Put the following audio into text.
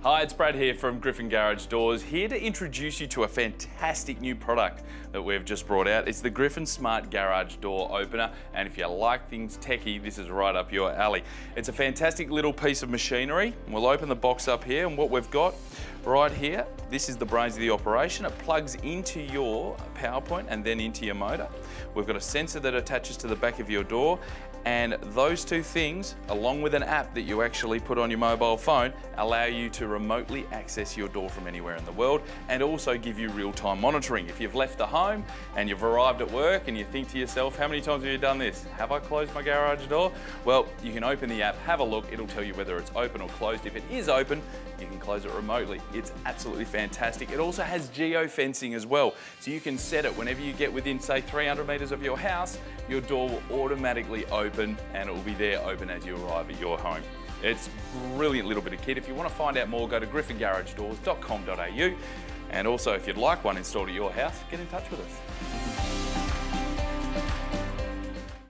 Hi, it's Brad here from Gryphon Garage Doors, here to introduce you to a fantastic new product that we've just brought out. It's the Gryphon Smart Garage Door Opener, and if you like things techie, this is right up your alley. It's a fantastic little piece of machinery. We'll open the box up here, and what we've got right here, this is the brains of the operation. It plugs into your power point and then into your motor. We've got a sensor that attaches to the back of your door, and those two things, along with an app that you actually put on your mobile phone, allow you to remotely access your door from anywhere in the world and also give you real-time monitoring. If you've left the home and you've arrived at work and you think to yourself, how many times have you done this? Have I closed my garage door? Well, you can open the app, have a look, it'll tell you whether it's open or closed. If it is open, you can close it remotely. It's absolutely fantastic. It also has geofencing as well, so you can set it whenever you get within, say, 300 metres of your house, your door will automatically open and it will be there open as you arrive at your home. It's a brilliant little bit of kit. If you want to find out more, go to gryphongaragedoors.com.au, and also if you'd like one installed at your house, get in touch with us.